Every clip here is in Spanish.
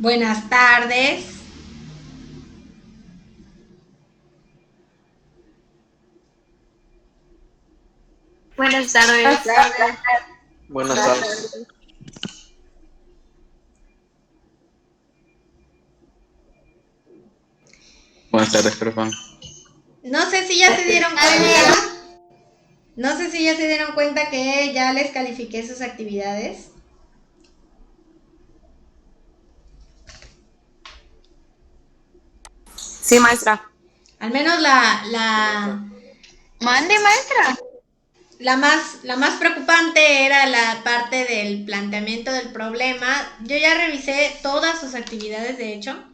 Buenas tardes. Buenas tardes. Buenas tardes. Buenas tardes, perdón. No sé si ya se dieron cuenta. No sé si ya se dieron cuenta que ya les califiqué sus actividades. Sí, maestra. Al menos Mande, maestra. la más preocupante era la parte del planteamiento del problema. Yo ya revisé todas sus actividades, de hecho.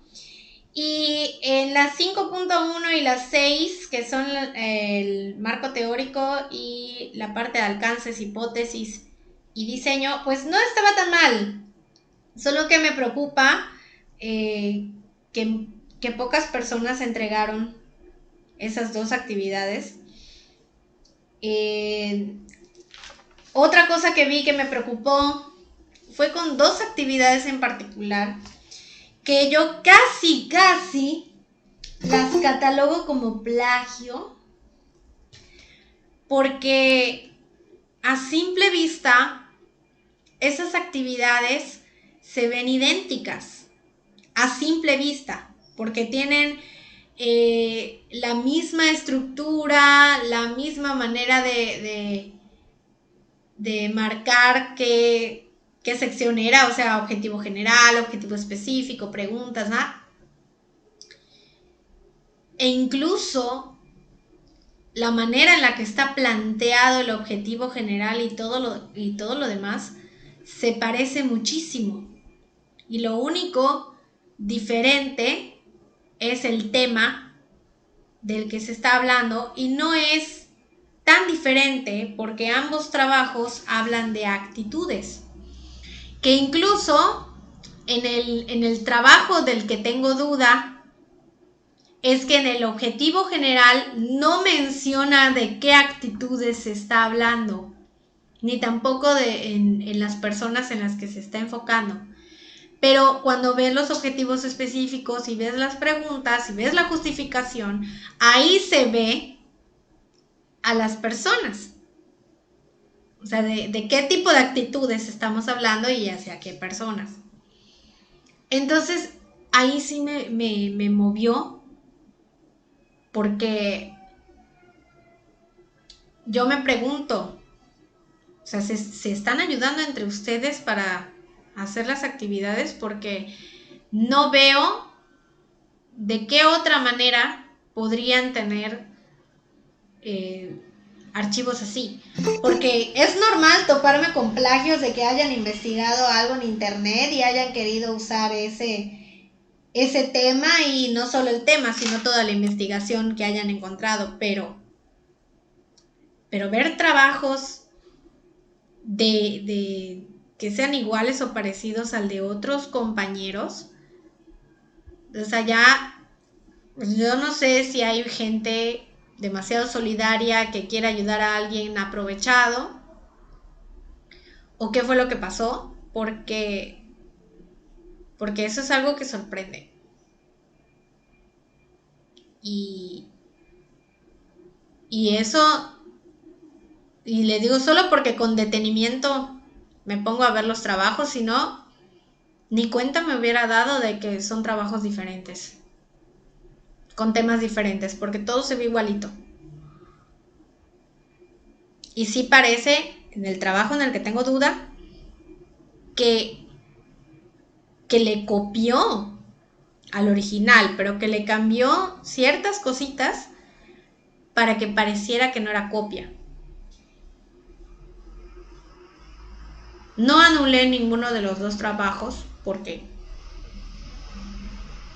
Y en las 5.1 y las 6, que son el marco teórico y la parte de alcances, hipótesis y diseño, pues no estaba tan mal. Solo que me preocupa eh, que, que pocas personas entregaron esas dos actividades. Eh, Otra cosa que vi que me preocupó fue con dos actividades en particular que yo casi las catalogo como plagio porque a simple vista esas actividades se ven idénticas a simple vista porque tienen la misma estructura, la misma manera de marcar qué sección era, o sea, objetivo general, objetivo específico, preguntas, ¿no? E incluso la manera en la que está planteado el objetivo general y todo lo demás se parece muchísimo. Y lo único diferente es el tema del que se está hablando y no es tan diferente porque ambos trabajos hablan de actitudes. Que incluso en el trabajo del que tengo duda es que en el objetivo general no menciona de qué actitudes se está hablando, ni tampoco en las personas en las que se está enfocando. Pero cuando ves los objetivos específicos y ves las preguntas y ves la justificación, ahí se ve a las personas. O sea, de qué tipo de actitudes estamos hablando y hacia qué personas. Entonces, ahí sí me movió porque yo me pregunto, o sea, ¿se están ayudando entre ustedes para hacer las actividades? Porque no veo de qué otra manera podrían tener archivos así. Porque es normal toparme con plagios de que hayan investigado algo en internet y hayan querido usar ese tema y no solo el tema, sino toda la investigación que hayan encontrado. Pero ver trabajos de que sean iguales o parecidos al de otros compañeros, o sea, ya yo no sé si hay gente demasiado solidaria que quiere ayudar a alguien aprovechado o qué fue lo que pasó, porque eso es algo que sorprende. Y, y eso, y le digo solo porque con detenimiento me pongo a ver los trabajos, si no, ni cuenta me hubiera dado de que son trabajos diferentes, con temas diferentes, porque todo se ve igualito. Y sí parece, en el trabajo en el que tengo duda, que, que le copió al original, pero que le cambió ciertas cositas para que pareciera que no era copia. No anulé ninguno de los dos trabajos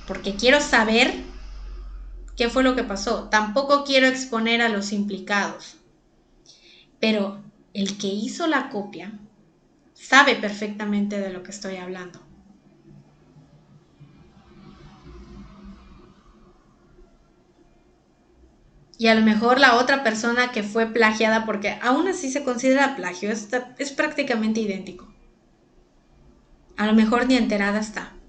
porque quiero saber qué fue lo que pasó. Tampoco quiero exponer a los implicados. Pero el que hizo la copia sabe perfectamente de lo que estoy hablando. Y a lo mejor la otra persona que fue plagiada, porque aún así se considera plagio, es prácticamente idéntico. A lo mejor ni enterada está.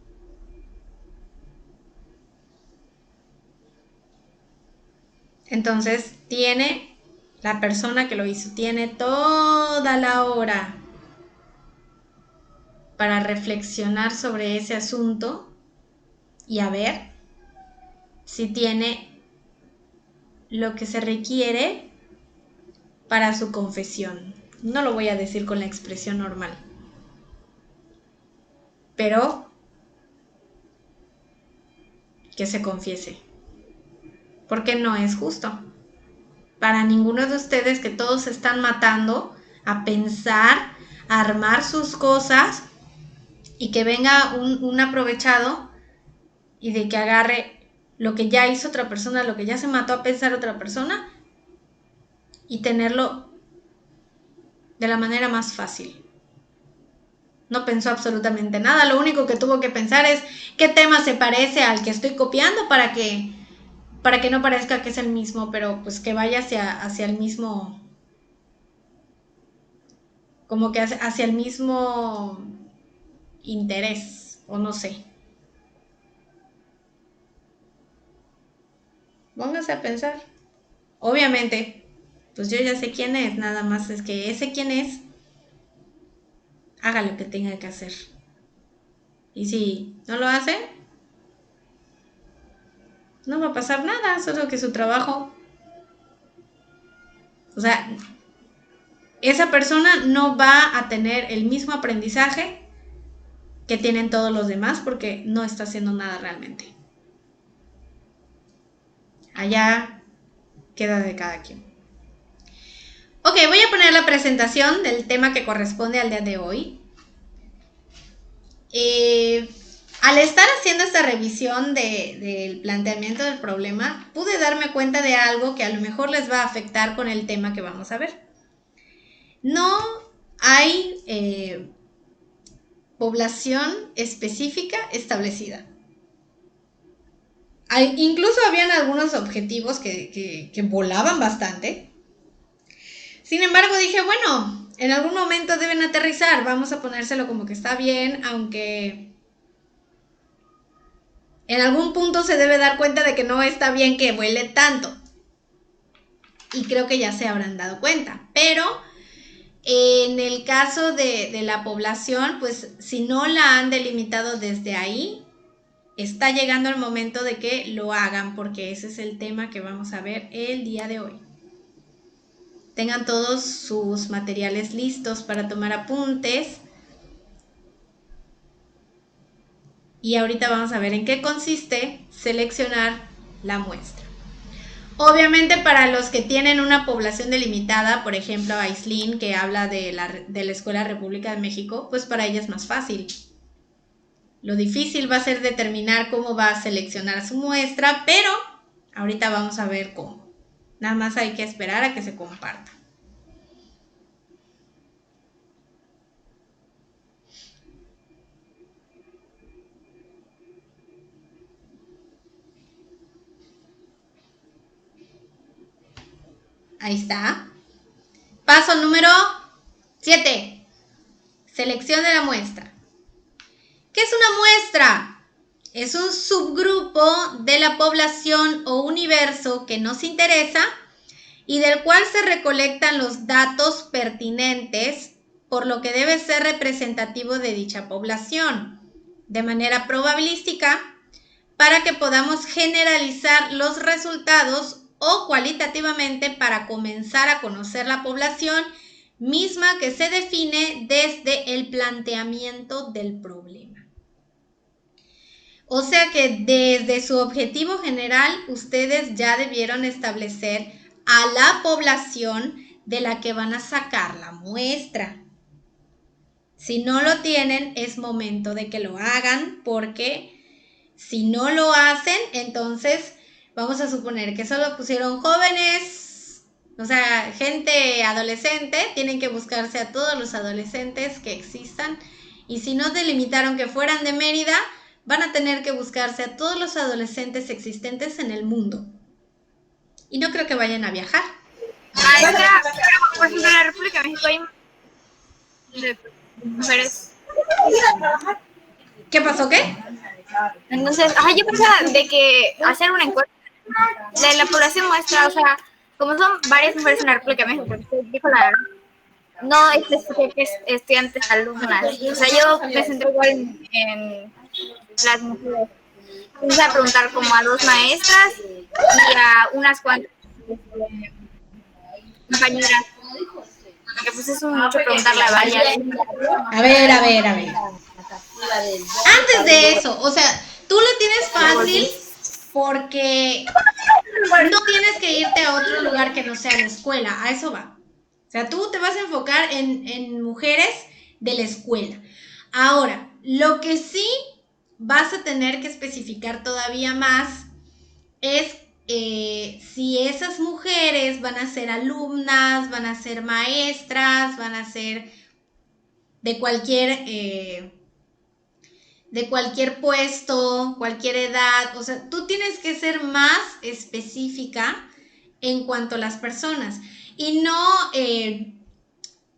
Entonces, la persona que lo hizo, tiene toda la hora para reflexionar sobre ese asunto y a ver si tiene lo que se requiere para su confesión. No lo voy a decir con la expresión normal, pero que se confiese, porque no es justo para ninguno de ustedes, que todos se están matando a pensar, a armar sus cosas, y que venga un aprovechado y de que agarre lo que ya hizo otra persona, lo que ya se mató a pensar otra persona, y tenerlo de la manera más fácil. No pensó absolutamente nada, lo único que tuvo que pensar es qué tema se parece al que estoy copiando para que no parezca que es el mismo, pero pues que vaya hacia el mismo, como que hacia el mismo interés, o no sé. Póngase a pensar. Obviamente, pues yo ya sé quién es, nada más es que ese quién es, haga lo que tenga que hacer. Y si no lo hace, no va a pasar nada, solo que su trabajo, o sea, esa persona no va a tener el mismo aprendizaje que tienen todos los demás porque no está haciendo nada realmente. Allá queda de cada quien. Ok, voy a poner la presentación del tema que corresponde al día de hoy. Al estar haciendo esta revisión del planteamiento del problema, pude darme cuenta de algo que a lo mejor les va a afectar con el tema que vamos a ver. No hay población específica establecida. Incluso habían algunos objetivos que volaban bastante. Sin embargo, dije, bueno, en algún momento deben aterrizar, vamos a ponérselo como que está bien, aunque en algún punto se debe dar cuenta de que no está bien que vuele tanto. Y creo que ya se habrán dado cuenta. Pero en el caso de la población, pues si no la han delimitado desde ahí, está llegando el momento de que lo hagan, porque ese es el tema que vamos a ver el día de hoy. Tengan todos sus materiales listos para tomar apuntes. Y ahorita vamos a ver en qué consiste seleccionar la muestra. Obviamente para los que tienen una población delimitada, por ejemplo Aislinn, que habla de la Escuela República de México, pues para ella es más fácil. Lo difícil va a ser determinar cómo va a seleccionar su muestra, pero ahorita vamos a ver cómo. Nada más hay que esperar a que se comparta. Ahí está. Paso número 7. Selección de la muestra. ¿Qué es una muestra? Es un subgrupo de la población o universo que nos interesa y del cual se recolectan los datos pertinentes, por lo que debe ser representativo de dicha población, de manera probabilística, para que podamos generalizar los resultados o cualitativamente para comenzar a conocer la población misma que se define desde el planteamiento del problema. O sea que desde su objetivo general, ustedes ya debieron establecer a la población de la que van a sacar la muestra. Si no lo tienen, es momento de que lo hagan, porque si no lo hacen, entonces vamos a suponer que solo pusieron jóvenes, o sea, gente adolescente, tienen que buscarse a todos los adolescentes que existan, y si no delimitaron que fueran de Mérida, van a tener que buscarse a todos los adolescentes existentes en el mundo. Y no creo que vayan a viajar. Maestra, por ejemplo, en la República de México hay mujeres. ¿Qué pasó? ¿Qué? Entonces, yo pensaba de que hacer una encuesta de la población muestra, o sea, como son varias mujeres en la República de México, porque usted dijo no especifiqué que es estudiantes, alumnas. O sea, yo me centro igual en las mujeres. Vamos a preguntar como a 2 maestras y a unas cuantas compañeras. Porque pues es mucho preguntarle a varias. A ver. Antes de eso, o sea, tú lo tienes fácil porque no tienes que irte a otro lugar que no sea la escuela, a eso va. O sea, tú te vas a enfocar en mujeres de la escuela. Ahora, lo que sí vas a tener que especificar todavía más es si esas mujeres van a ser alumnas, van a ser maestras, van a ser de cualquier puesto, cualquier edad. O sea, tú tienes que ser más específica en cuanto a las personas y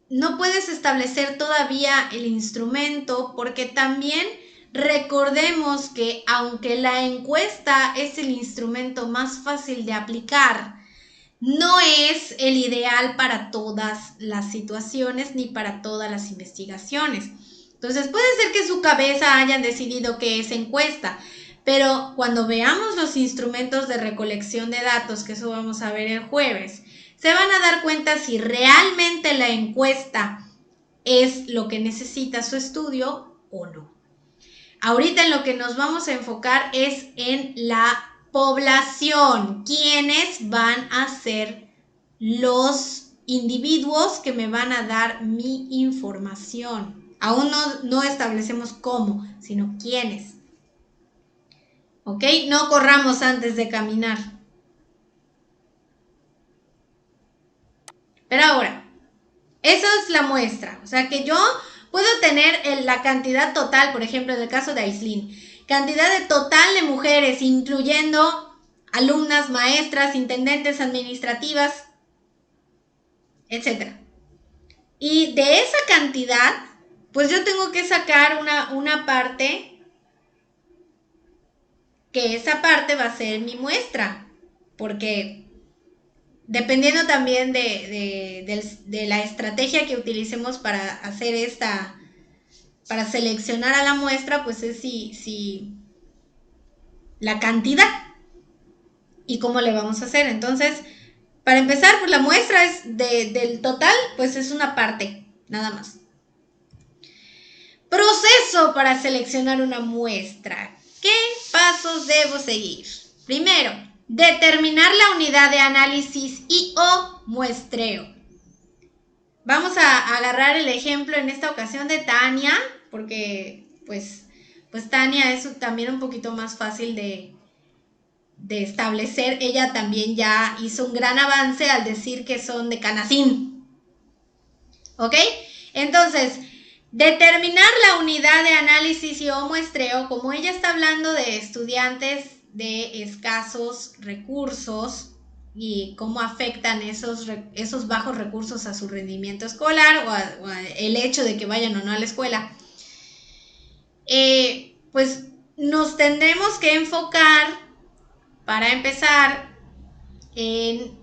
no puedes establecer todavía el instrumento porque también recordemos que aunque la encuesta es el instrumento más fácil de aplicar, no es el ideal para todas las situaciones ni para todas las investigaciones. Entonces puede ser que en su cabeza hayan decidido que es encuesta, pero cuando veamos los instrumentos de recolección de datos, que eso vamos a ver el jueves, se van a dar cuenta si realmente la encuesta es lo que necesita su estudio o no. Ahorita en lo que nos vamos a enfocar es en la población. ¿Quiénes van a ser los individuos que me van a dar mi información? Aún no establecemos cómo, sino quiénes. ¿Ok? No corramos antes de caminar. Pero ahora, esa es la muestra. O sea que yo puedo tener la cantidad total, por ejemplo, en el caso de Aislinn, cantidad de total de mujeres, incluyendo alumnas, maestras, intendentes administrativas, etc. Y de esa cantidad, pues yo tengo que sacar una parte, que esa parte va a ser mi muestra, porque dependiendo también de la estrategia que utilicemos para hacer para seleccionar a la muestra, pues es si la cantidad y cómo le vamos a hacer. Entonces, para empezar, pues la muestra es del total, pues es una parte, nada más. Proceso para seleccionar una muestra. ¿Qué pasos debo seguir? Primero, determinar la unidad de análisis y o muestreo. Vamos a agarrar el ejemplo en esta ocasión de Tania, porque pues Tania es también un poquito más fácil de establecer. Ella también ya hizo un gran avance al decir que son de Canacín. ¿Ok? Entonces, determinar la unidad de análisis y o muestreo, como ella está hablando de estudiantes de escasos recursos y cómo afectan esos bajos recursos a su rendimiento escolar o el hecho de que vayan o no a la escuela, pues nos tendremos que enfocar para empezar en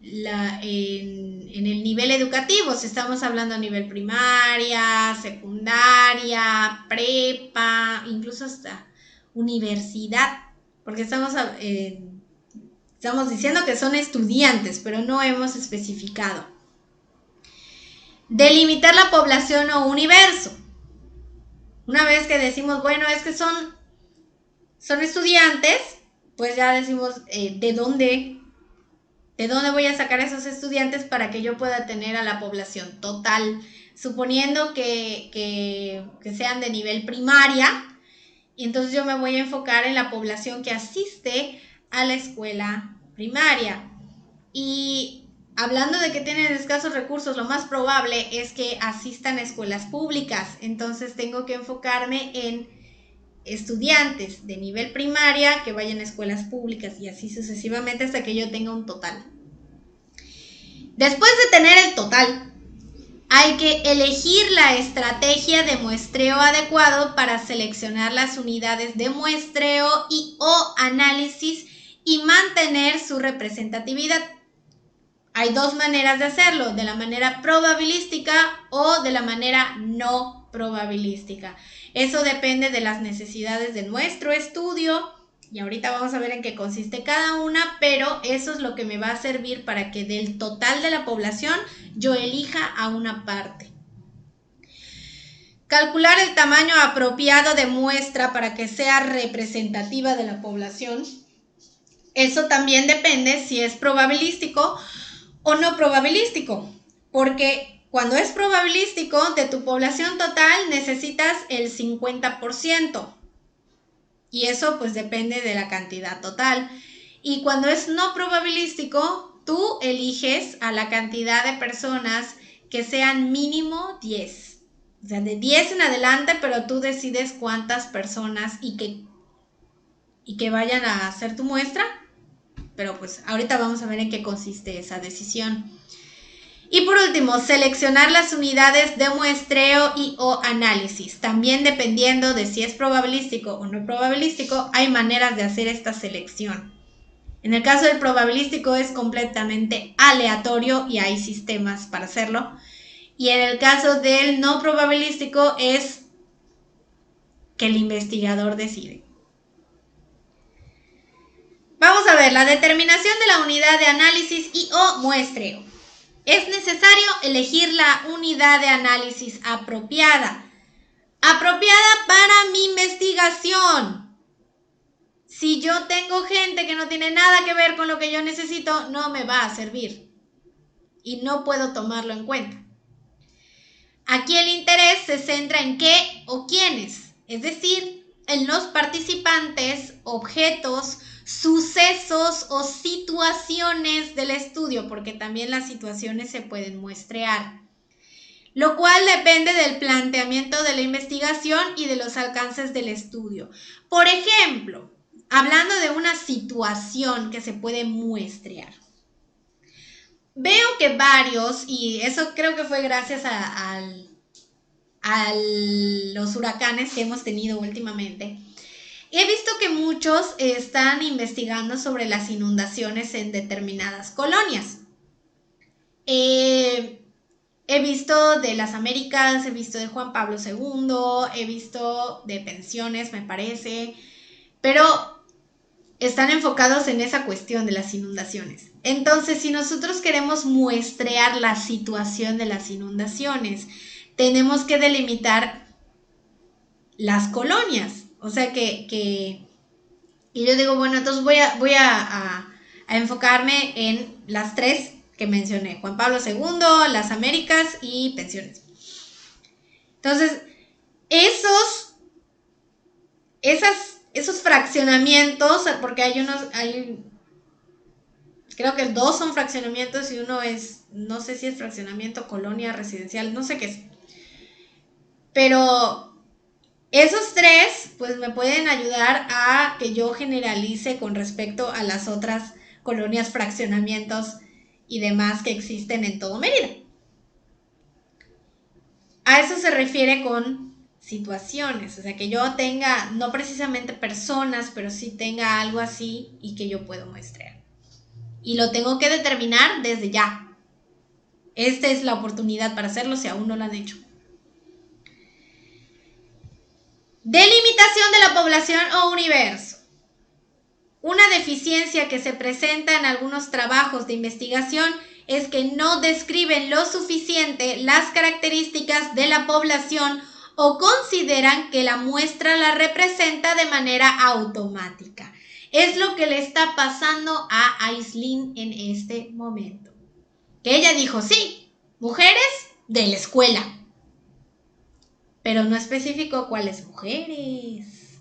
el nivel educativo. Si estamos hablando a nivel primaria, secundaria, prepa, incluso hasta universidad, porque estamos diciendo que son estudiantes, pero no hemos especificado. Delimitar la población o universo. Una vez que decimos, bueno, es que son estudiantes, pues ya decimos de dónde voy a sacar a esos estudiantes para que yo pueda tener a la población total, suponiendo que sean de nivel primaria. Y entonces yo me voy a enfocar en la población que asiste a la escuela primaria. Y hablando de que tienen escasos recursos, lo más probable es que asistan a escuelas públicas. Entonces tengo que enfocarme en estudiantes de nivel primaria que vayan a escuelas públicas y así sucesivamente hasta que yo tenga un total. Después de tener el total, hay que elegir la estrategia de muestreo adecuado para seleccionar las unidades de muestreo y o análisis y mantener su representatividad. Hay dos maneras de hacerlo, de la manera probabilística o de la manera no probabilística. Eso depende de las necesidades de nuestro estudio y ahorita vamos a ver en qué consiste cada una, pero eso es lo que me va a servir para que del total de la población yo elija a una parte. Calcular el tamaño apropiado de muestra para que sea representativa de la población. Eso también depende si es probabilístico o no probabilístico, porque cuando es probabilístico, de tu población total necesitas el 50%, y eso pues depende de la cantidad total. Y cuando es no probabilístico, tú eliges a la cantidad de personas que sean mínimo 10. O sea, de 10 en adelante, pero tú decides cuántas personas y que vayan a hacer tu muestra. Pero pues ahorita vamos a ver en qué consiste esa decisión. Y por último, seleccionar las unidades de muestreo y o análisis. También dependiendo de si es probabilístico o no probabilístico, hay maneras de hacer esta selección. En el caso del probabilístico es completamente aleatorio y hay sistemas para hacerlo. Y en el caso del no probabilístico es que el investigador decide. Vamos a ver, la determinación de la unidad de análisis y o muestreo. Es necesario elegir la unidad de análisis apropiada. Apropiada para mi investigación. Si yo tengo gente que no tiene nada que ver con lo que yo necesito, no me va a servir. Y no puedo tomarlo en cuenta. Aquí el interés se centra en qué o quiénes. Es decir, en los participantes, objetos, sucesos o situaciones del estudio, porque también las situaciones se pueden muestrear, lo cual depende del planteamiento de la investigación y de los alcances del estudio. Por ejemplo, hablando de una situación que se puede muestrear, veo que varios, y eso creo que fue gracias a los huracanes que hemos tenido últimamente, he visto que muchos están investigando sobre las inundaciones en determinadas colonias. He visto de las Américas, he visto de Juan Pablo II, he visto de pensiones, me parece, pero están enfocados en esa cuestión de las inundaciones. Entonces, si nosotros queremos muestrear la situación de las inundaciones, tenemos que delimitar las colonias. O sea y yo digo, bueno, entonces voy a enfocarme en las tres que mencioné, Juan Pablo II, las Américas y pensiones. Entonces, esos fraccionamientos, porque creo que dos son fraccionamientos y uno es, no sé si es fraccionamiento, colonia, residencial, no sé qué es. Pero esos tres, pues me pueden ayudar a que yo generalice con respecto a las otras colonias, fraccionamientos y demás que existen en todo Mérida. A eso se refiere con situaciones, o sea, que yo tenga, no precisamente personas, pero sí tenga algo así y que yo puedo muestrear. Y lo tengo que determinar desde ya. Esta es la oportunidad para hacerlo si aún no lo han hecho. Delimitación de la población o universo. Una deficiencia que se presenta en algunos trabajos de investigación es que no describen lo suficiente las características de la población o consideran que la muestra la representa de manera automática. Es lo que le está pasando a Aislinn en este momento. Que ella dijo, sí, mujeres de la escuela. Pero no especificó cuáles mujeres.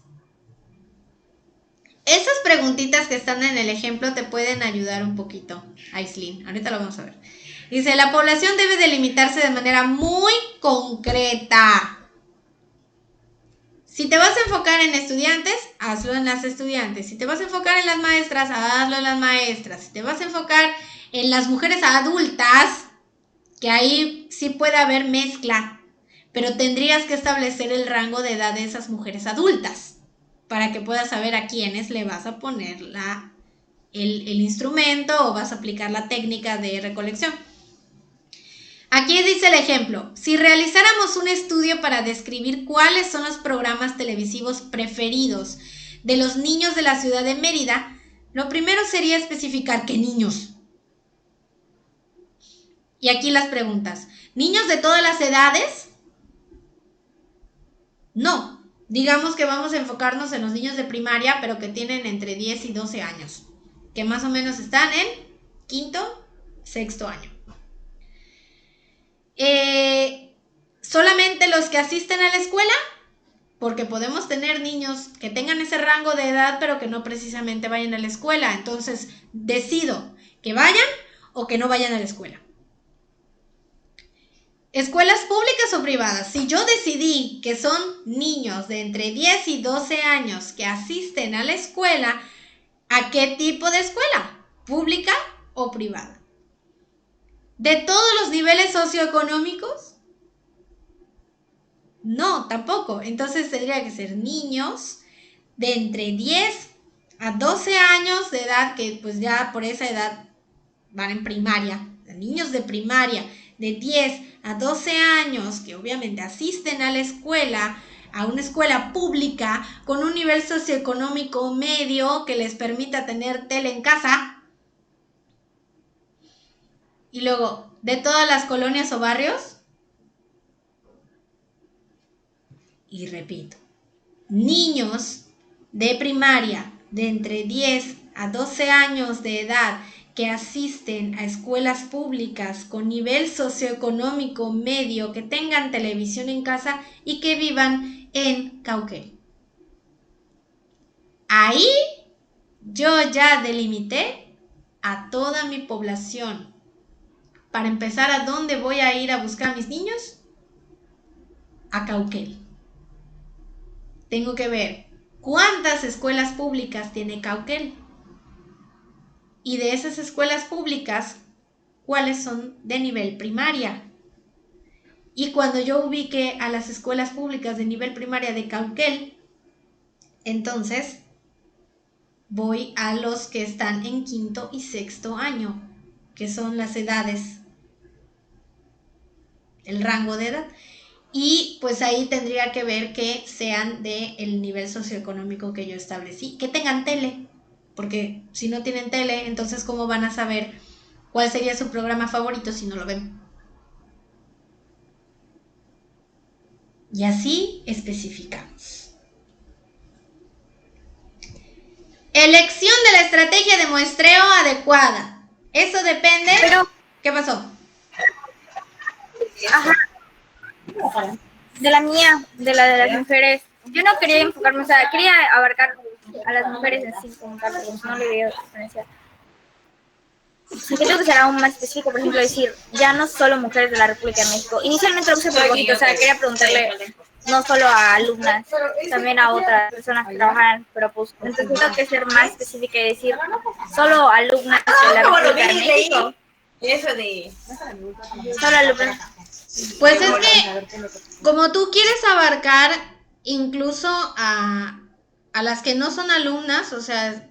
Esas preguntitas que están en el ejemplo te pueden ayudar un poquito, Aislinn. Ahorita lo vamos a ver. Dice, la población debe delimitarse de manera muy concreta. Si te vas a enfocar en estudiantes, hazlo en las estudiantes. Si te vas a enfocar en las maestras, hazlo en las maestras. Si te vas a enfocar en las mujeres adultas, que ahí sí puede haber mezcla, pero tendrías que establecer el rango de edad de esas mujeres adultas para que puedas saber a quiénes le vas a poner la el instrumento o vas a aplicar la técnica de recolección. Aquí dice el ejemplo: si realizáramos un estudio para describir cuáles son los programas televisivos preferidos de los niños de la ciudad de Mérida, lo primero sería especificar qué niños. Y aquí las preguntas: ¿niños de todas las edades? No, digamos que vamos a enfocarnos en los niños de primaria, pero que tienen entre 10 y 12 años, que más o menos están en quinto, sexto año. Solamente los que asisten a la escuela, porque podemos tener niños que tengan ese rango de edad, pero que no precisamente vayan a la escuela. Entonces, decido que vayan o que no vayan a la escuela. ¿Escuelas públicas o privadas? Si yo decidí que son niños de entre 10 y 12 años que asisten a la escuela, ¿a qué tipo de escuela? ¿Pública o privada? ¿De todos los niveles socioeconómicos? No, tampoco. Entonces tendría que ser niños de entre 10 a 12 años de edad, que pues ya por esa edad van en primaria. Niños de primaria de 10 a 12 años que obviamente asisten a la escuela, a una escuela pública con un nivel socioeconómico medio que les permita tener tele en casa. Y luego, de todas las colonias o barrios. Y repito, niños de primaria de entre 10 a 12 años de edad que asisten a escuelas públicas con nivel socioeconómico medio, que tengan televisión en casa y que vivan en Cauquel. Ahí yo ya delimité a toda mi población. Para empezar, ¿a dónde voy a ir a buscar a mis niños? A Cauquel. Tengo que ver cuántas escuelas públicas tiene Cauquel. Y de esas escuelas públicas, ¿cuáles son de nivel primaria? Y cuando yo ubique a las escuelas públicas de nivel primaria de Cauquel, entonces voy a los que están en quinto y sexto año, que son las edades, el rango de edad. Y pues ahí tendría que ver que sean del nivel socioeconómico que yo establecí, que tengan tele. Porque si no tienen tele, entonces ¿cómo van a saber cuál sería su programa favorito si no lo ven? Y así especificamos. Elección de la estrategia de muestreo adecuada. Eso depende... Pero, ¿qué pasó? Ajá. De la mía, de la de las mujeres. Yo no quería enfocarme, o sea, quería abarcar a las mujeres en sí como tal, pero no le veo diferencia. Siento que será aún más específico, por ejemplo, decir, ya no solo mujeres de la República de México. Inicialmente lo puse a propósito, o sea, quería preguntarle no solo a alumnas, también a otras personas que trabajan, pero pues entonces tengo que ser más específica y decir, solo alumnas de la República de México. Eso de... Solo alumnas. Pues es que, como tú quieres abarcar incluso a las que no son alumnas, o sea,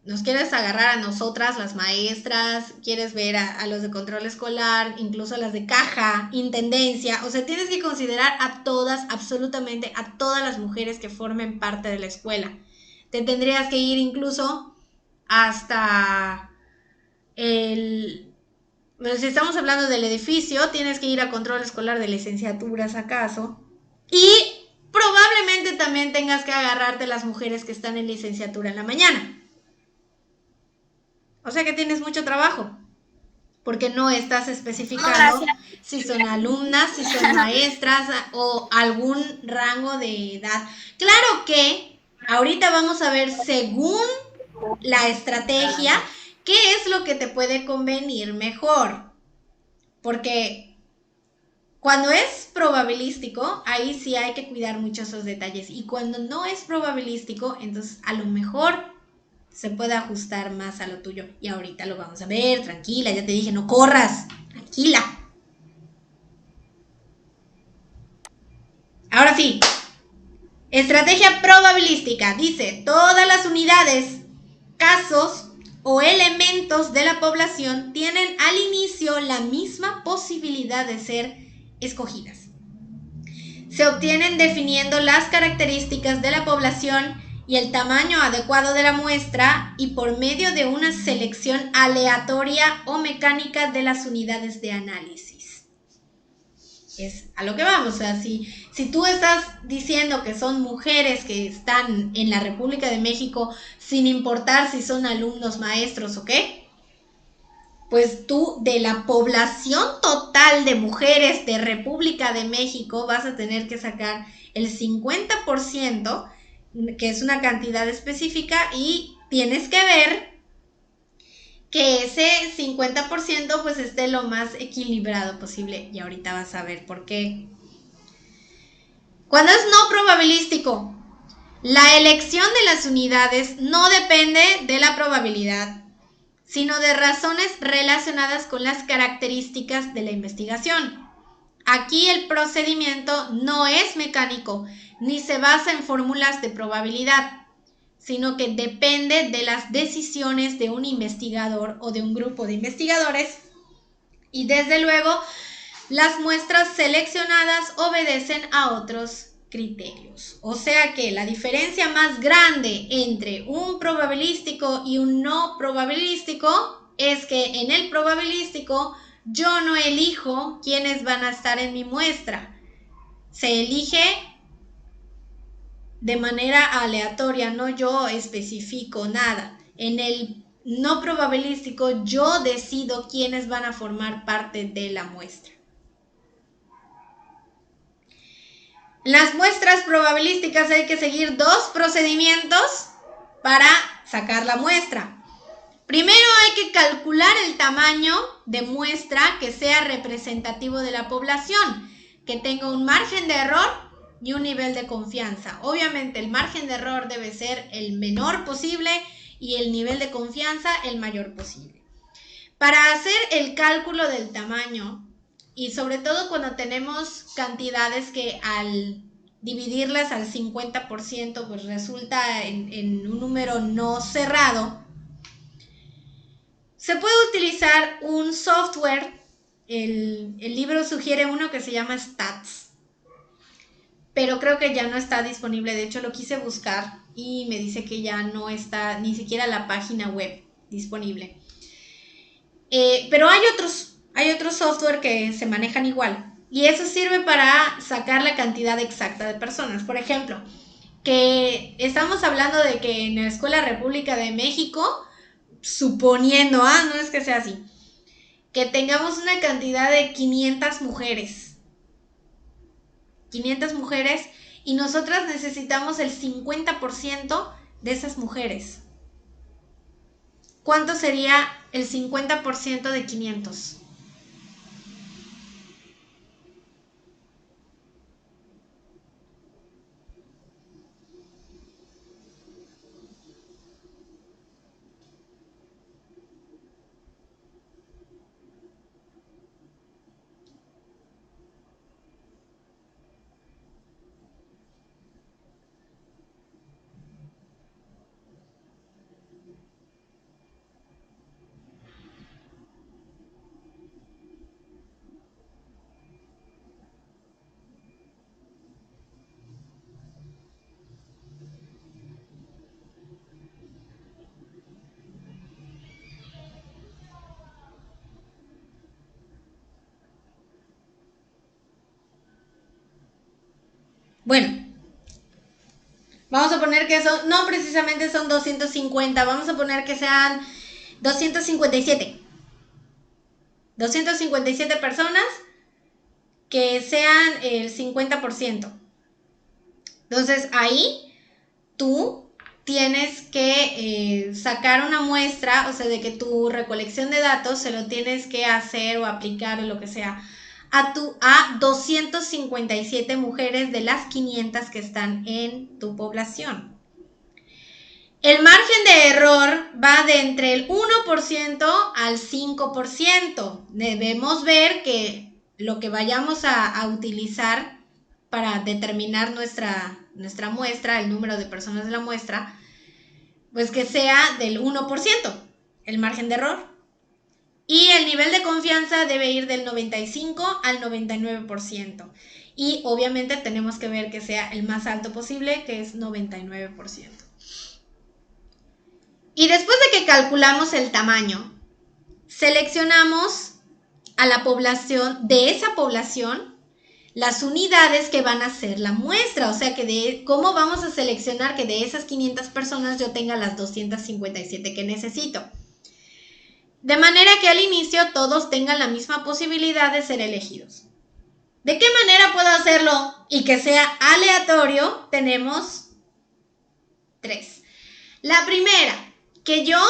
nos quieres agarrar a nosotras, las maestras, quieres ver a los de control escolar, incluso a las de caja, intendencia, o sea, tienes que considerar a todas, absolutamente a todas las mujeres que formen parte de la escuela. Te tendrías que ir incluso hasta bueno, si estamos hablando del edificio, tienes que ir a control escolar de licenciaturas acaso. Y probablemente también tengas que agarrarte las mujeres que están en licenciatura en la mañana. O sea que tienes mucho trabajo, porque no estás especificando si son alumnas, si son maestras o algún rango de edad. Claro que ahorita vamos a ver, según la estrategia, qué es lo que te puede convenir mejor. Porque cuando es probabilístico, ahí sí hay que cuidar mucho esos detalles. Y cuando no es probabilístico, entonces a lo mejor se puede ajustar más a lo tuyo. Y ahorita lo vamos a ver, tranquila, ya te dije, no corras, tranquila. Ahora sí, estrategia probabilística. Dice, todas las unidades, casos o elementos de la población tienen al inicio la misma posibilidad de ser escogidas. Se obtienen definiendo las características de la población y el tamaño adecuado de la muestra y por medio de una selección aleatoria o mecánica de las unidades de análisis. Es a lo que vamos. O sea, si tú estás diciendo que son mujeres que están en la República de México, sin importar si son alumnos, maestros o qué, pues tú de la población total de mujeres de República de México vas a tener que sacar el 50%, que es una cantidad específica, y tienes que ver que ese 50% pues esté lo más equilibrado posible, y ahorita vas a ver por qué. Cuando es no probabilístico, la elección de las unidades no depende de la probabilidad, sino de razones relacionadas con las características de la investigación. Aquí el procedimiento no es mecánico, ni se basa en fórmulas de probabilidad, sino que depende de las decisiones de un investigador o de un grupo de investigadores, y desde luego las muestras seleccionadas obedecen a otros criterios. O sea que la diferencia más grande entre un probabilístico y un no probabilístico es que en el probabilístico yo no elijo quiénes van a estar en mi muestra. Se elige de manera aleatoria, no yo especifico nada. En el no probabilístico yo decido quiénes van a formar parte de la muestra. Las muestras probabilísticas hay que seguir dos procedimientos para sacar la muestra. Primero hay que calcular el tamaño de muestra que sea representativo de la población, que tenga un margen de error y un nivel de confianza. Obviamente el margen de error debe ser el menor posible y el nivel de confianza el mayor posible. Para hacer el cálculo del tamaño, y sobre todo cuando tenemos cantidades que al dividirlas al 50% pues resulta en un número no cerrado, se puede utilizar un software. El libro sugiere uno que se llama Stats, pero creo que ya no está disponible. De hecho lo quise buscar y me dice que ya no está ni siquiera la página web disponible. Pero hay otros software que se manejan igual, y eso sirve para sacar la cantidad exacta de personas. Por ejemplo, que estamos hablando de que en la Escuela República de México, suponiendo, no es que sea así, que tengamos una cantidad de 500 mujeres, y nosotras necesitamos el 50% de esas mujeres. ¿Cuánto sería el 50% de 500? Bueno, vamos a poner que son, no precisamente son 250, vamos a poner que sean 257. 257 personas que sean el 50%. Entonces ahí tú tienes que sacar una muestra, o sea, de que tu recolección de datos se lo tienes que hacer o aplicar o lo que sea a 257 mujeres de las 500 que están en tu población. El margen de error va de entre el 1% al 5%. Debemos ver que lo que vayamos a utilizar para determinar nuestra muestra, el número de personas de la muestra, pues que sea del 1%. el margen de error. Y el nivel de confianza debe ir del 95 al 99%. Y obviamente tenemos que ver que sea el más alto posible, que es 99%. Y después de que calculamos el tamaño, seleccionamos a la población, de esa población, las unidades que van a ser la muestra. O sea, que cómo vamos a seleccionar que de esas 500 personas yo tenga las 257 que necesito. De manera que al inicio todos tengan la misma posibilidad de ser elegidos. ¿De qué manera puedo hacerlo y que sea aleatorio? Tenemos 3. La primera, que yo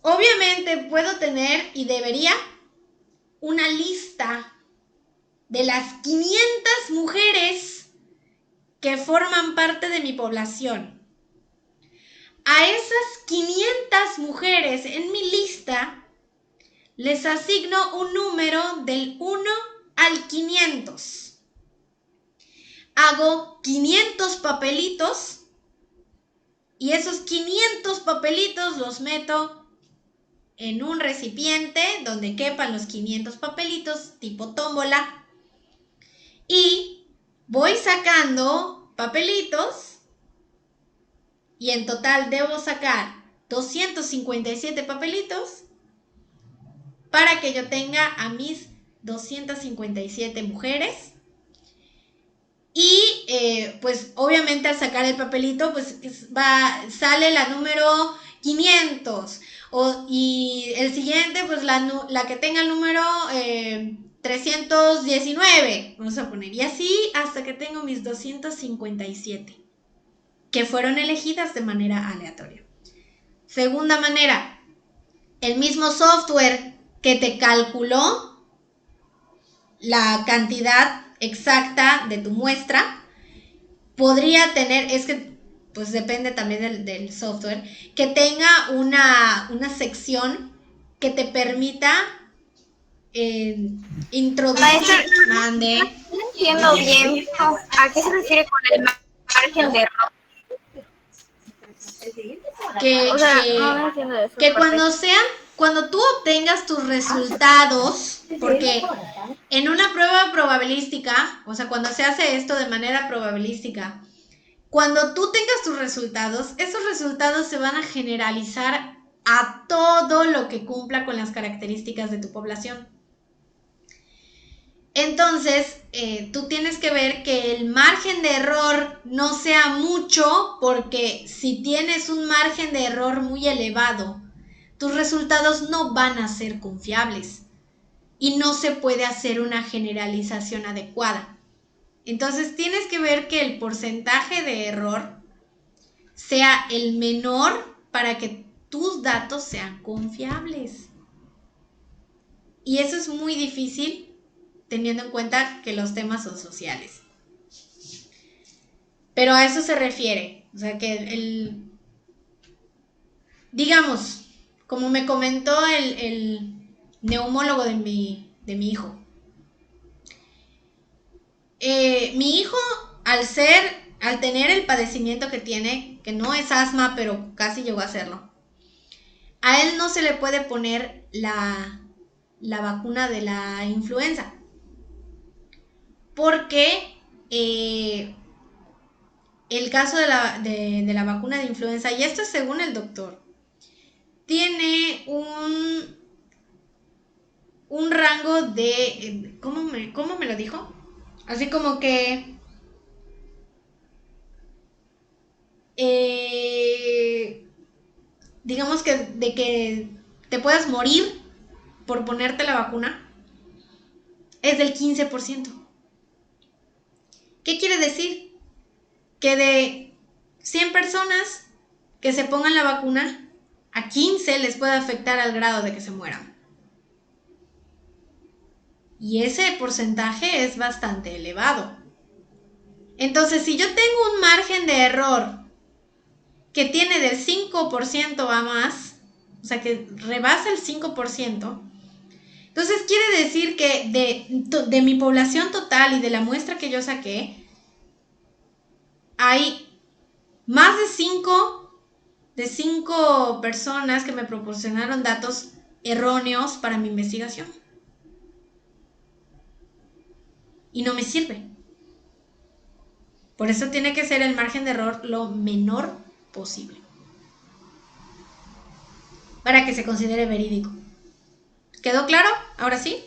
obviamente puedo tener y debería una lista de las 500 mujeres que forman parte de mi población. A esas 500 mujeres en mi lista les asigno un número del 1 al 500. Hago 500 papelitos y esos 500 papelitos los meto en un recipiente donde quepan los 500 papelitos tipo tómbola y voy sacando papelitos y en total debo sacar 257 papelitos para que yo tenga a mis 257 mujeres. Y pues obviamente al sacar el papelito pues sale la número 500 y el siguiente pues la que tenga el número 319, vamos a poner, y así hasta que tengo mis 257 que fueron elegidas de manera aleatoria. Segunda manera, el mismo software que te calculó la cantidad exacta de tu muestra, podría tener, es que pues depende también del software, que tenga una sección que te permita introducir. No entiendo bien a qué se refiere con el margen de error. Que cuando tú obtengas tus resultados, porque en una prueba probabilística, o sea, cuando se hace esto de manera probabilística, cuando tú tengas tus resultados, esos resultados se van a generalizar a todo lo que cumpla con las características de tu población. Entonces, tú tienes que ver que el margen de error no sea mucho, porque si tienes un margen de error muy elevado, tus resultados no van a ser confiables y no se puede hacer una generalización adecuada. Entonces, tienes que ver que el porcentaje de error sea el menor para que tus datos sean confiables. Y eso es muy difícil teniendo en cuenta que los temas son sociales. Pero a eso se refiere. O sea, que digamos, como me comentó el neumólogo de mi hijo. Mi hijo, al tener el padecimiento que tiene, que no es asma, pero casi llegó a serlo, a él no se le puede poner la vacuna de la influenza. Porque el caso de la vacuna de influenza, y esto es según el doctor, tiene un rango de, ¿cómo me lo dijo? Así como que digamos que de que te puedas morir por ponerte la vacuna es del 15%. ¿Qué quiere decir? Que de 100 personas que se pongan la vacuna, a 15 les puede afectar al grado de que se mueran. Y ese porcentaje es bastante elevado. Entonces, si yo tengo un margen de error que tiene del 5% a más, o sea, que rebasa el 5%, entonces quiere decir que de mi población total y de la muestra que yo saqué, hay más de 5 de 5 personas que me proporcionaron datos erróneos para mi investigación. Y no me sirve. Por eso tiene que ser el margen de error lo menor posible, para que se considere verídico. ¿Quedó claro? ¿Ahora sí?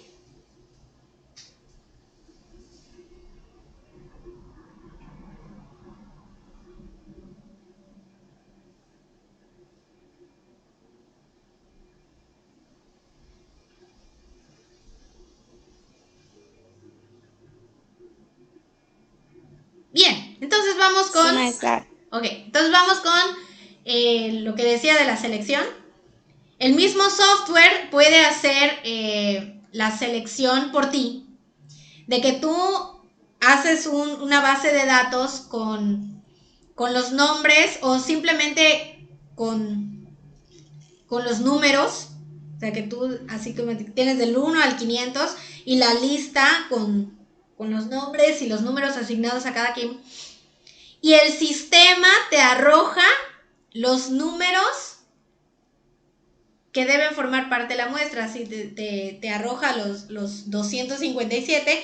Bien, entonces vamos con... Sí, maestra. Ok, entonces vamos con lo que decía de la selección. El mismo software puede hacer la selección por ti, de que tú haces una base de datos con los nombres o simplemente con los números. O sea, que tú así como tienes del 1 al 500 y la lista con los nombres y los números asignados a cada quien. Y el sistema te arroja los números que deben formar parte de la muestra. Así te arroja los 257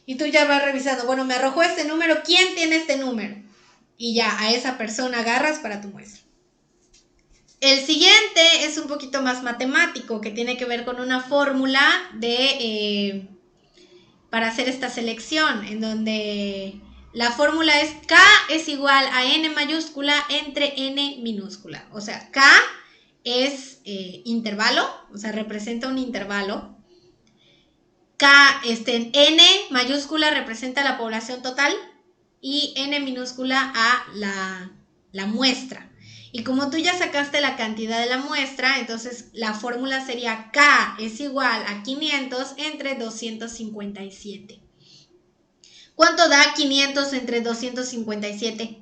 y tú ya vas revisando. Bueno, me arrojó este número, ¿quién tiene este número? Y ya a esa persona agarras para tu muestra. El siguiente es un poquito más matemático, que tiene que ver con una fórmula para hacer esta selección, en donde la fórmula es K es igual a N mayúscula entre N minúscula. O sea, K es intervalo, o sea, representa un intervalo. N mayúscula representa la población total y N minúscula a la muestra. Y como tú ya sacaste la cantidad de la muestra, entonces la fórmula sería K es igual a 500 entre 257. ¿Cuánto da 500 entre 257?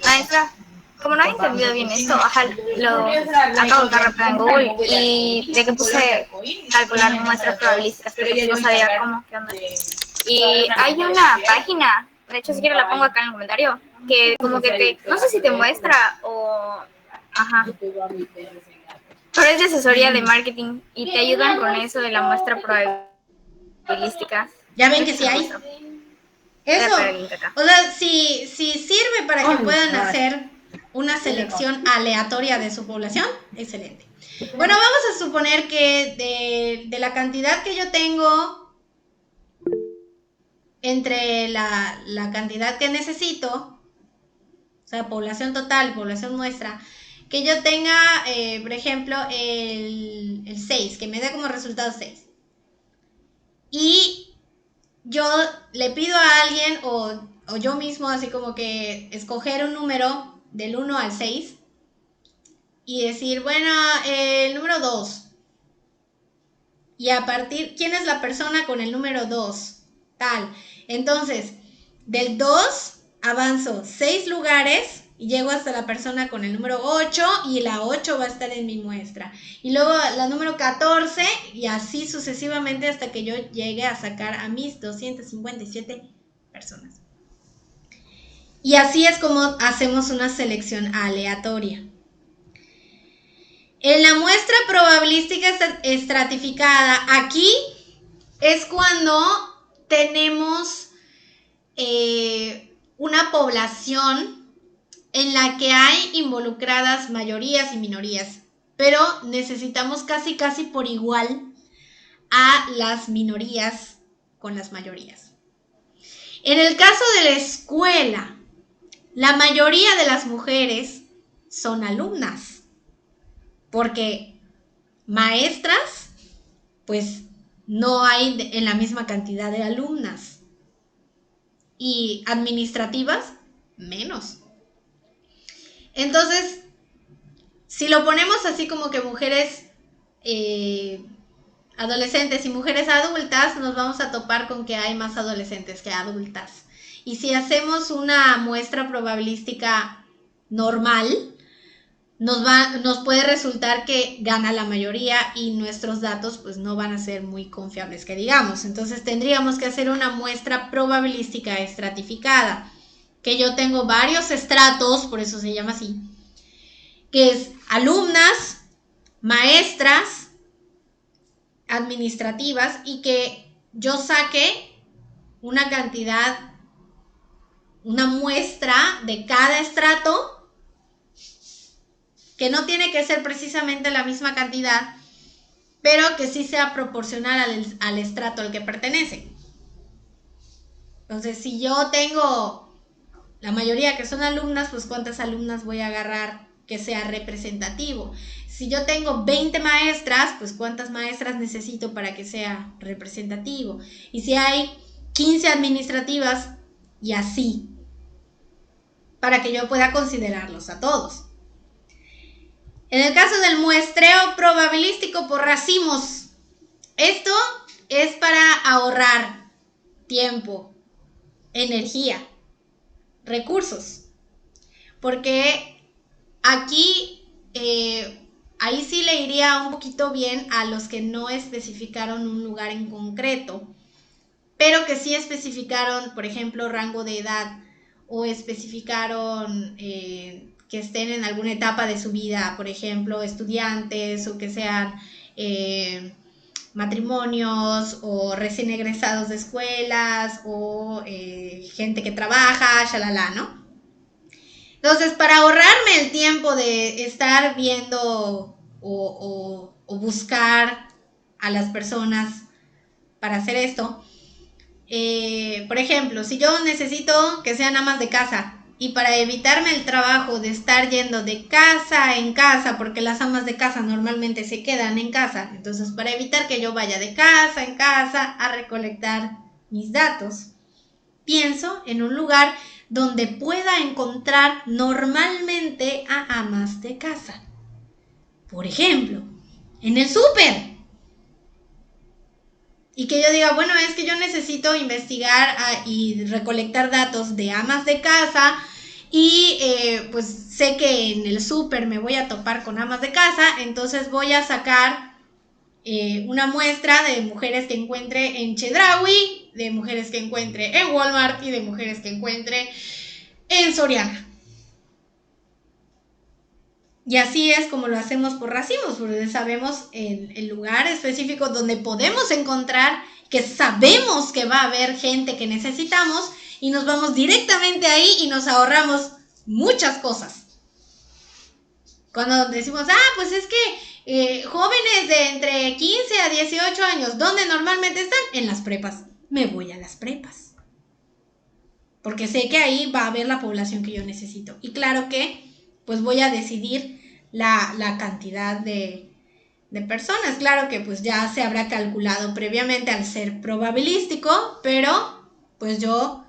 Maestra, como no había entendido bien esto, ajá, lo acabo de buscar rápido en Google y de que puse calcular muestras probabilísticas, pero no sabía cómo, qué onda. Y hay una página, de hecho si quieres la pongo acá en el comentario, que como que no sé si te muestra o, ajá, pero es de asesoría de marketing y te ayudan con eso de la muestra probabilística. Ya ven que sí hay. Eso, o sea, si sirve para que puedan hacer una selección aleatoria de su población, excelente. Bueno, vamos a suponer que de la cantidad que yo tengo entre la cantidad que necesito, o sea, población total, población muestra, que yo tenga, por ejemplo, el 6, que me dé como resultado 6. Y yo le pido a alguien o yo mismo así como que escoger un número del 1 al 6 y decir, bueno, el número 2. Y a partir, ¿quién es la persona con el número 2? Tal. Entonces, del 2 avanzo 6 lugares y llego hasta la persona con el número 8 y la 8 va a estar en mi muestra. Y luego la número 14 y así sucesivamente hasta que yo llegue a sacar a mis 257 personas. Y así es como hacemos una selección aleatoria. En la muestra probabilística estratificada, aquí es cuando tenemos una población en la que hay involucradas mayorías y minorías, pero necesitamos casi por igual a las minorías con las mayorías. En el caso de la escuela, la mayoría de las mujeres son alumnas, porque maestras, pues no hay en la misma cantidad de alumnas, y administrativas, menos. Entonces, si lo ponemos así como que mujeres adolescentes y mujeres adultas, nos vamos a topar con que hay más adolescentes que adultas. Y si hacemos una muestra probabilística normal, nos puede resultar que gana la mayoría y nuestros datos pues no van a ser muy confiables, que digamos. Entonces tendríamos que hacer una muestra probabilística estratificada, que yo tengo varios estratos, por eso se llama así, que es alumnas, maestras, administrativas, y que yo saque una cantidad, una muestra de cada estrato, que no tiene que ser precisamente la misma cantidad, pero que sí sea proporcional al estrato al que pertenece. Entonces, si yo tengo la mayoría que son alumnas, pues ¿cuántas alumnas voy a agarrar que sea representativo? Si yo tengo 20 maestras, pues ¿cuántas maestras necesito para que sea representativo? Y si hay 15 administrativas, y así, para que yo pueda considerarlos a todos. En el caso del muestreo probabilístico por racimos, esto es para ahorrar tiempo, energía, recursos, porque aquí, ahí sí le iría un poquito bien a los que no especificaron un lugar en concreto, pero que sí especificaron, por ejemplo, rango de edad, o especificaron que estén en alguna etapa de su vida, por ejemplo, estudiantes, o que sean matrimonios, o recién egresados de escuelas, o gente que trabaja, shalala, ¿no? Entonces, para ahorrarme el tiempo de estar viendo o buscar a las personas para hacer esto, por ejemplo, si yo necesito que sean amas de casa, y para evitarme el trabajo de estar yendo de casa en casa, porque las amas de casa normalmente se quedan en casa, entonces para evitar que yo vaya de casa en casa a recolectar mis datos, pienso en un lugar donde pueda encontrar normalmente a amas de casa. Por ejemplo, en el súper. Y que yo diga, bueno, es que yo necesito investigar y recolectar datos de amas de casa, y pues sé que en el súper me voy a topar con amas de casa, entonces voy a sacar una muestra de mujeres que encuentre en Chedraui, de mujeres que encuentre en Walmart y de mujeres que encuentre en Soriana. Y así es como lo hacemos por racimos, porque sabemos el lugar específico donde podemos encontrar, que sabemos que va a haber gente que necesitamos, y nos vamos directamente ahí y nos ahorramos muchas cosas. Cuando decimos, pues es que jóvenes de entre 15 a 18 años, ¿dónde normalmente están? En las prepas. Me voy a las prepas, porque sé que ahí va a haber la población que yo necesito. Y claro que pues voy a decidir la cantidad de personas. Claro que pues ya se habrá calculado previamente al ser probabilístico, pero pues yo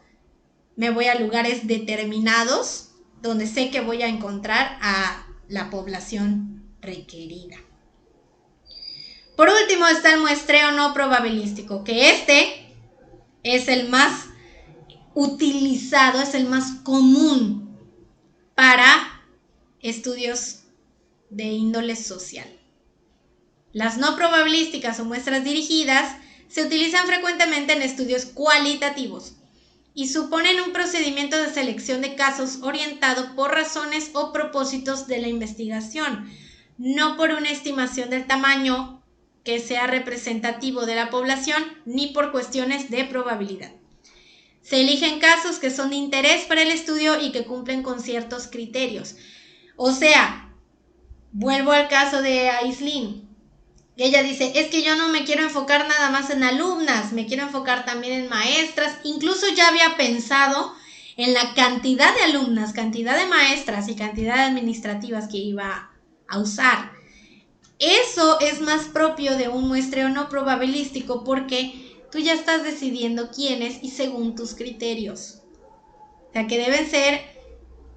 me voy a lugares determinados donde sé que voy a encontrar a la población requerida. Por último está el muestreo no probabilístico, que este es el más utilizado, es el más común para estudios de índole social. Las no probabilísticas o muestras dirigidas se utilizan frecuentemente en estudios cualitativos y suponen un procedimiento de selección de casos orientado por razones o propósitos de la investigación, no por una estimación del tamaño que sea representativo de la población, ni por cuestiones de probabilidad. Se eligen casos que son de interés para el estudio y que cumplen con ciertos criterios. O sea, vuelvo al caso de Aislinn. Ella dice, es que yo no me quiero enfocar nada más en alumnas, me quiero enfocar también en maestras. Incluso ya había pensado en la cantidad de alumnas, cantidad de maestras y cantidad de administrativas que iba a usar. Eso es más propio de un muestreo no probabilístico, porque tú ya estás decidiendo quiénes y según tus criterios. O sea, que deben ser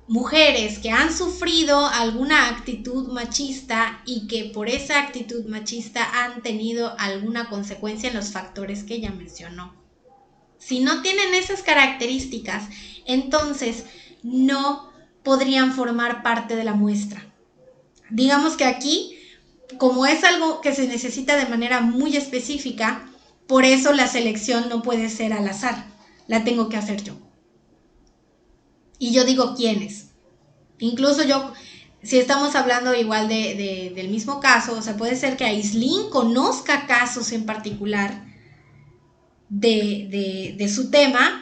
mujeres que han sufrido alguna actitud machista y que por esa actitud machista han tenido alguna consecuencia en los factores que ella mencionó. Si no tienen esas características, entonces no podrían formar parte de la muestra. Digamos que aquí, como es algo que se necesita de manera muy específica, por eso la selección no puede ser al azar, la tengo que hacer yo. Y yo digo quiénes. Incluso yo, si estamos hablando igual del mismo caso, o sea, puede ser que Aislinn conozca casos en particular de su tema,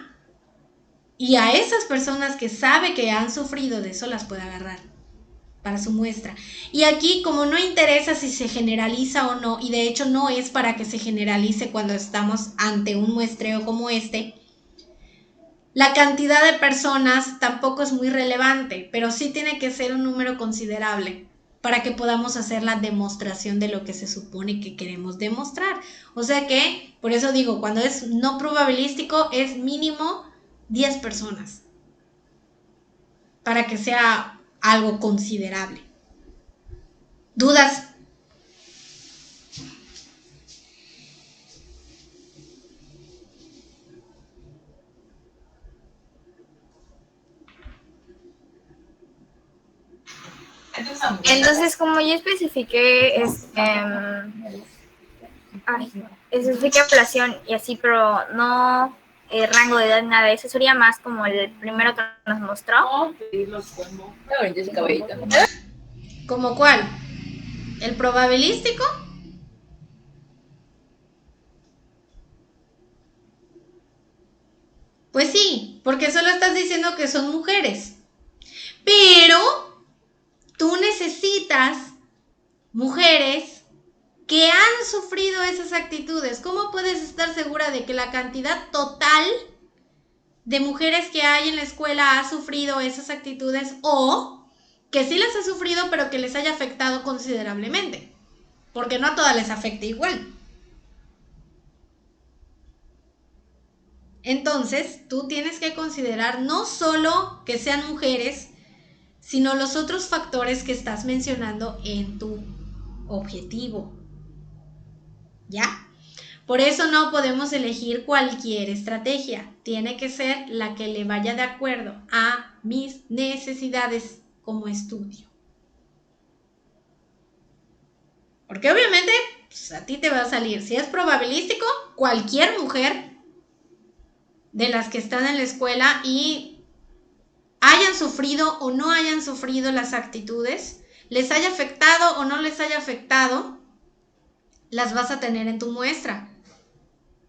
y a esas personas que sabe que han sufrido de eso las puede agarrar para su muestra. Y aquí, como no interesa si se generaliza o no, y de hecho no es para que se generalice cuando estamos ante un muestreo como este, la cantidad de personas tampoco es muy relevante, pero sí tiene que ser un número considerable para que podamos hacer la demostración de lo que se supone que queremos demostrar. O sea que, por eso digo, cuando es no probabilístico es mínimo 10 personas para que sea algo considerable. ¿Dudas? Entonces, como yo especifiqué, especifiqué población y así, pero no rango de edad, nada de eso, sería más como el primero que nos mostró. ¿Cómo cuál? ¿El probabilístico? Pues sí, porque solo estás diciendo que son mujeres. Pero tú necesitas mujeres que han sufrido esas actitudes. ¿Cómo puedes estar segura de que la cantidad total de mujeres que hay en la escuela ha sufrido esas actitudes, o que sí las ha sufrido pero que les haya afectado considerablemente? Porque no a todas les afecta igual. Entonces, tú tienes que considerar no solo que sean mujeres, sino los otros factores que estás mencionando en tu objetivo. ¿Ya? Por eso no podemos elegir cualquier estrategia. Tiene que ser la que le vaya de acuerdo a mis necesidades como estudio. Porque obviamente pues, a ti te va a salir, si es probabilístico, cualquier mujer de las que están en la escuela y hayan sufrido o no hayan sufrido las actitudes, les haya afectado o no les haya afectado, las vas a tener en tu muestra.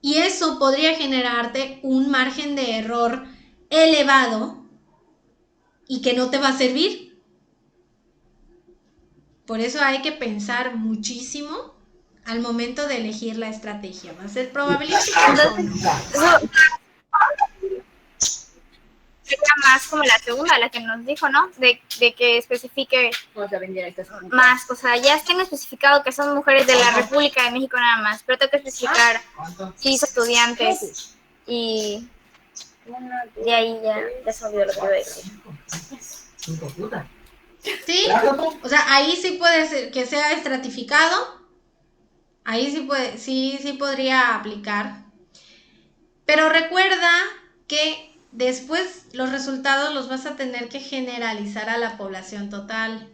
Y eso podría generarte un margen de error elevado y que no te va a servir. Por eso hay que pensar muchísimo al momento de elegir la estrategia. ¿Va a ser probabilístico o no? Sería más como la segunda, la que nos dijo, ¿no? De que especifique más, o sea, ya tengo especificado que son mujeres de la República de México nada más, pero tengo que especificar si son estudiantes y de ahí ya se olvidó lo que iba a decir. Sí, o sea, ahí sí puede ser que sea estratificado, ahí sí puede, sí podría aplicar, pero recuerda que después los resultados los vas a tener que generalizar a la población total.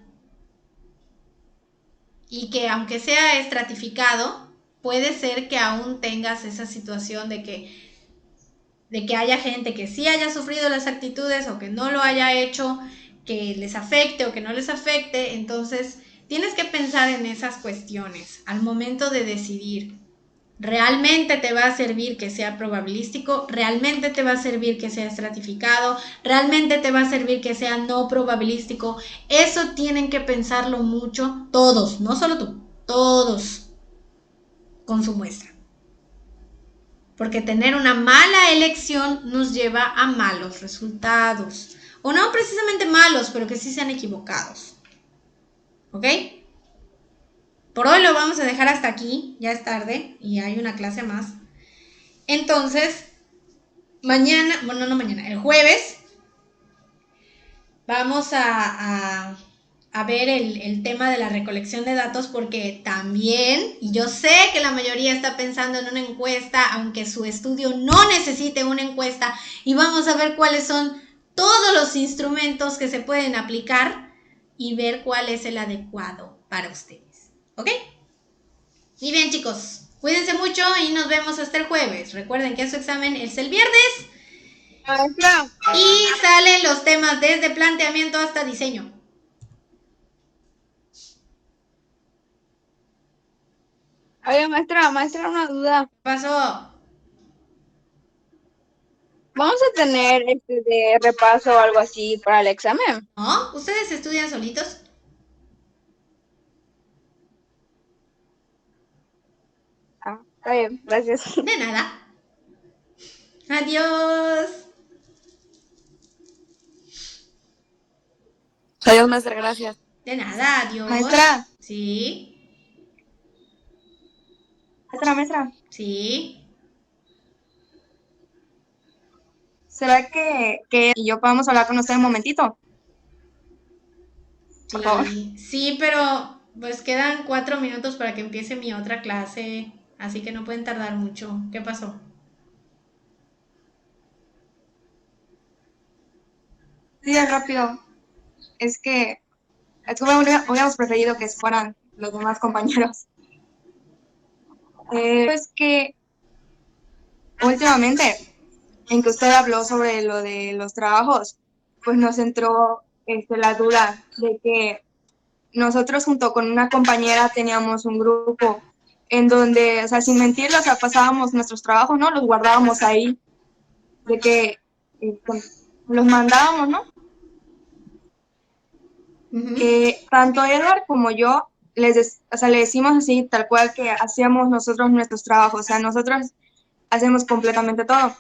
Y que aunque sea estratificado, puede ser que aún tengas esa situación de que haya gente que sí haya sufrido las actitudes o que no lo haya hecho, que les afecte o que no les afecte. Entonces, tienes que pensar en esas cuestiones al momento de decidir. ¿Realmente te va a servir que sea probabilístico? ¿Realmente te va a servir que sea estratificado? ¿Realmente te va a servir que sea no probabilístico? Eso tienen que pensarlo mucho todos, no solo tú, todos con su muestra. Porque tener una mala elección nos lleva a malos resultados. O no precisamente malos, pero que sí sean equivocados. ¿Ok? Por hoy lo vamos a dejar hasta aquí, ya es tarde y hay una clase más. Entonces, el jueves, vamos a a ver el tema de la recolección de datos, porque también, y yo sé que la mayoría está pensando en una encuesta, aunque su estudio no necesite una encuesta, y vamos a ver cuáles son todos los instrumentos que se pueden aplicar y ver cuál es el adecuado para ustedes. ¿Ok? Y bien, chicos, cuídense mucho y nos vemos hasta el jueves. Recuerden que su examen es el viernes. Maestra. Y salen los temas desde planteamiento hasta diseño. Oye, maestra, una duda. ¿Qué pasó? ¿Vamos a tener de repaso o algo así para el examen? ¿No? ¿Ustedes estudian solitos? Ah, está bien, gracias. De nada. Adiós. Adiós, maestra, gracias. De nada, adiós. Maestra. Sí, Maestra. sí. ¿Será que y yo podamos hablar con usted un momentito? Por favor. Sí, pero pues quedan 4 minutos para que empiece mi otra clase, así que no pueden tardar mucho. ¿Qué pasó? Sí, es rápido. Es que hubiéramos preferido que fueran los demás compañeros. Pues que últimamente, en que usted habló sobre lo de los trabajos, pues nos entró la duda de que nosotros junto con una compañera teníamos un grupo en donde, o sea, sin mentirlo, o sea, pasábamos nuestros trabajos, ¿no? Los guardábamos ahí, de que los mandábamos, ¿no? Tanto Edward como yo, le decimos así, tal cual que hacíamos nosotros nuestros trabajos, o sea, nosotros hacemos completamente todo.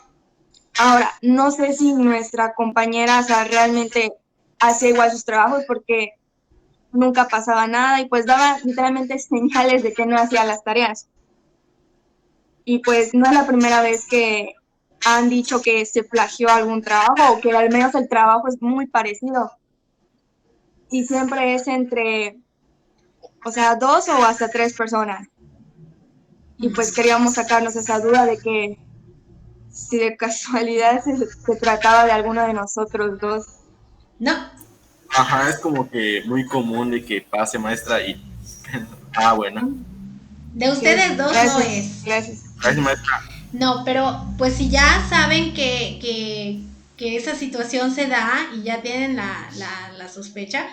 Ahora, no sé si nuestra compañera, o sea, realmente hace igual sus trabajos porque nunca pasaba nada y pues daba literalmente señales de que no hacía las tareas. Y pues no es la primera vez que han dicho que se plagió algún trabajo o que al menos el trabajo es muy parecido. Y siempre es entre, o sea, 2 o hasta 3 personas. Y pues queríamos sacarnos esa duda de que si de casualidad se trataba de alguno de nosotros dos. No. Ajá, es como que muy común de que pase, maestra, y... Ah, bueno. De ustedes dos Gracias, no es. Gracias. Gracias, maestra. No, pero pues si ya saben que esa situación se da y ya tienen la sospecha,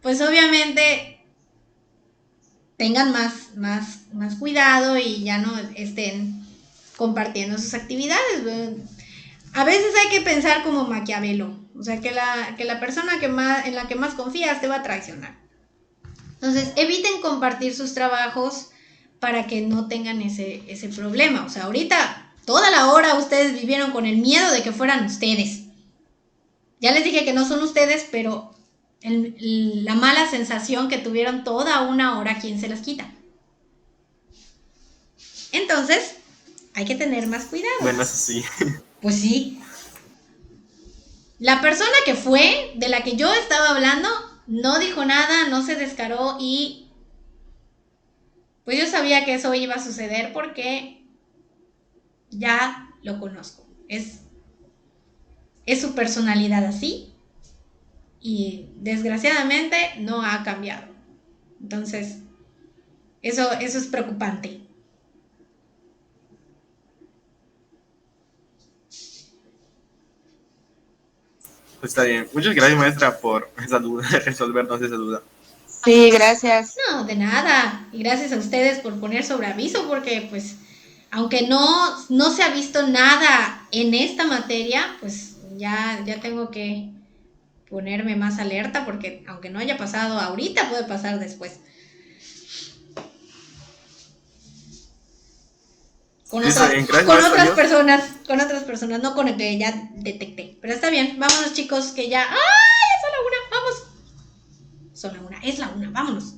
pues obviamente tengan más cuidado y ya no estén compartiendo sus actividades. A veces hay que pensar como Maquiavelo, o sea, que la persona en la que más confías te va a traicionar. Entonces, eviten compartir sus trabajos para que no tengan ese problema. O sea, ahorita, toda la hora ustedes vivieron con el miedo de que fueran ustedes. Ya les dije que no son ustedes, pero la mala sensación que tuvieron toda una hora, ¿quién se las quita? Entonces, hay que tener más cuidado. Bueno, eso sí. Pues sí. La persona que fue, de la que yo estaba hablando, no dijo nada, no se descaró y pues yo sabía que eso iba a suceder porque ya lo conozco. Es su personalidad así y desgraciadamente no ha cambiado. Entonces, eso es preocupante. Pues está bien. Muchas gracias, maestra, por esa duda, resolvernos esa duda. Sí, gracias. No, de nada. Y gracias a ustedes por poner sobre aviso, porque pues, aunque no se ha visto nada en esta materia, pues ya tengo que ponerme más alerta, porque aunque no haya pasado ahorita, puede pasar después. Con otras personas, no con el que ya detecté. Pero está bien, vámonos chicos, que ya... ¡Ay! Es la una, vamos. Son la una, es la una, vámonos.